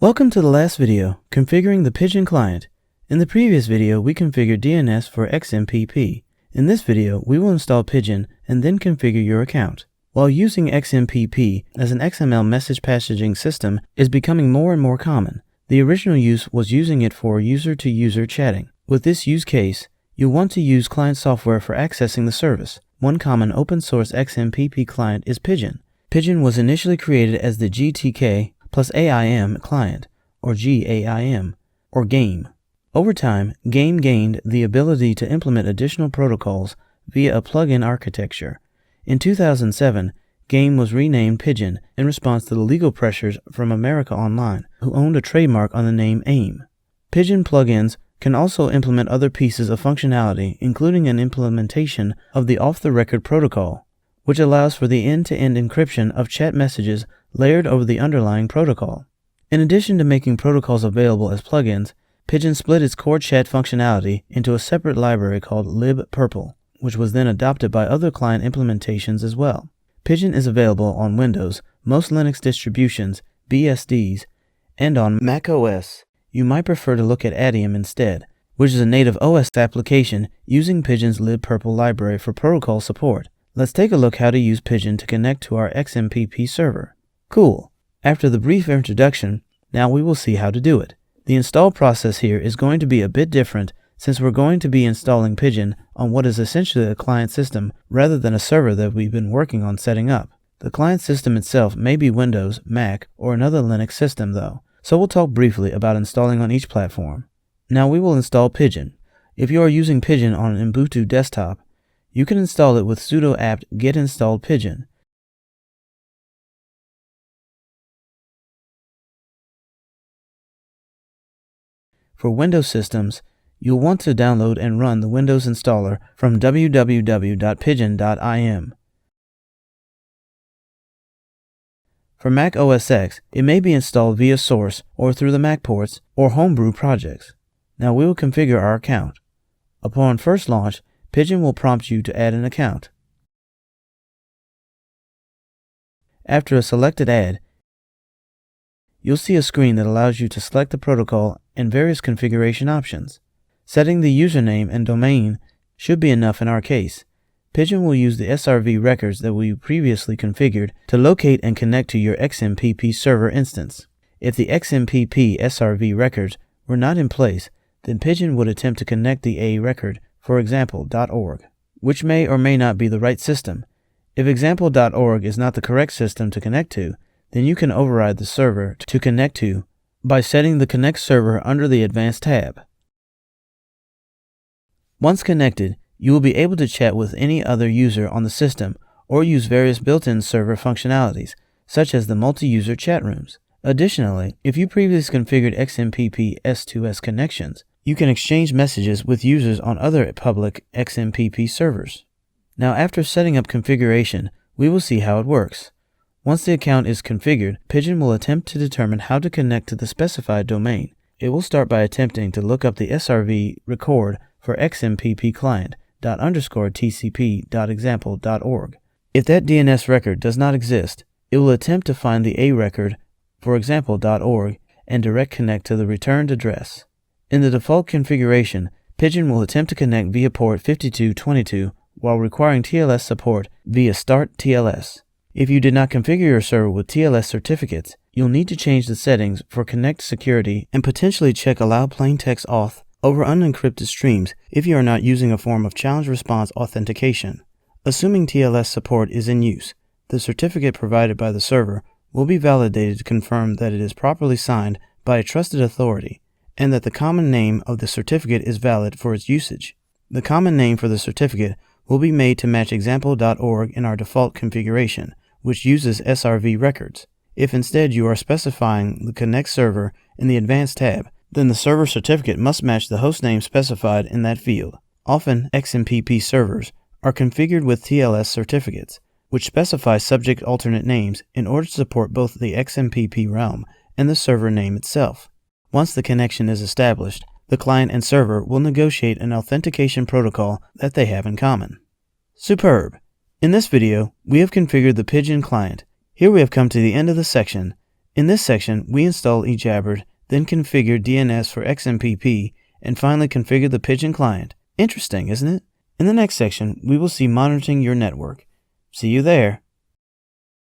Welcome to the last video, configuring the Pidgin client. In the previous video, we configured DNS for XMPP. In this video, we will install Pidgin and then configure your account. While using XMPP as an XML message passaging system is becoming more and more common, the original use was using it for user-to-user chatting. With this use case, you'll want to use client software for accessing the service. One common open-source XMPP client is Pidgin. Pidgin was initially created as the GTK plus AIM client, or GAIM, or GAME. Over time, GAME gained the ability to implement additional protocols via a plugin architecture. In 2007, GAME was renamed Pidgin in response to the legal pressures from America Online, who owned a trademark on the name AIM. Pidgin plugins can also implement other pieces of functionality, including an implementation of the off-the-record protocol, which allows for the end-to-end encryption of chat messages layered over the underlying protocol. In addition to making protocols available as plugins, Pidgin split its core chat functionality into a separate library called libpurple, which was then adopted by other client implementations as well. Pidgin is available on Windows, most Linux distributions, BSDs, and on Mac OS. You might prefer to look at Adium instead, which is a native OS application using Pidgin's libpurple library for protocol support. Let's take a look how to use Pidgin to connect to our XMPP server. Cool. After the brief introduction, now we will see how to do it. The install process here is going to be a bit different since we're going to be installing Pidgin on what is essentially a client system rather than a server that we've been working on setting up. The client system itself may be Windows, Mac, or another Linux system though, so we'll talk briefly about installing on each platform. Now we will install Pidgin. If you are using Pidgin on an Ubuntu desktop, you can install it with sudo apt get installed Pidgin. For Windows systems, you'll want to download and run the Windows installer from www.pidgin.im. For Mac OS X, it may be installed via source or through the Mac ports or homebrew projects. Now we will configure our account. Upon first launch, Pidgin will prompt you to add an account. After a selected ad, you'll see a screen that allows you to select the protocol and various configuration options. Setting the username and domain should be enough in our case. Pidgin will use the SRV records that we previously configured to locate and connect to your XMPP server instance. If the XMPP SRV records were not in place, then Pidgin would attempt to connect the A record, for example, .org, which may or may not be the right system. If example.org is not the correct system to connect to, then you can override the server to connect to by setting the Connect server under the Advanced tab. Once connected, you will be able to chat with any other user on the system or use various built-in server functionalities, such as the multi-user chat rooms. Additionally, if you previously configured XMPP S2S connections, you can exchange messages with users on other public XMPP servers. Now, after setting up configuration, we will see how it works. Once the account is configured, Pidgin will attempt to determine how to connect to the specified domain. It will start by attempting to look up the SRV record for XMPP client._tcp.example.org. If that DNS record does not exist, it will attempt to find the A record for example.org and direct connect to the returned address. In the default configuration, Pidgin will attempt to connect via port 5222 while requiring TLS support via Start TLS. If you did not configure your server with TLS certificates, you'll need to change the settings for Connect Security and potentially check Allow Plain Text Auth over unencrypted streams if you are not using a form of challenge response authentication. Assuming TLS support is in use, the certificate provided by the server will be validated to confirm that it is properly signed by a trusted authority and that the common name of the certificate is valid for its usage. The common name for the certificate will be made to match example.org in our default configuration, which uses SRV records. If instead you are specifying the Connect server in the Advanced tab, then the server certificate must match the hostname specified in that field. Often, XMPP servers are configured with TLS certificates, which specify subject alternate names in order to support both the XMPP realm and the server name itself. Once the connection is established, the client and server will negotiate an authentication protocol that they have in common. Superb! In this video, we have configured the Pidgin client. Here we have come to the end of the section. In this section, we install eJabber, then configure DNS for XMPP, and finally configure the Pidgin client. Interesting, isn't it? In the next section, we will see monitoring your network. See you there.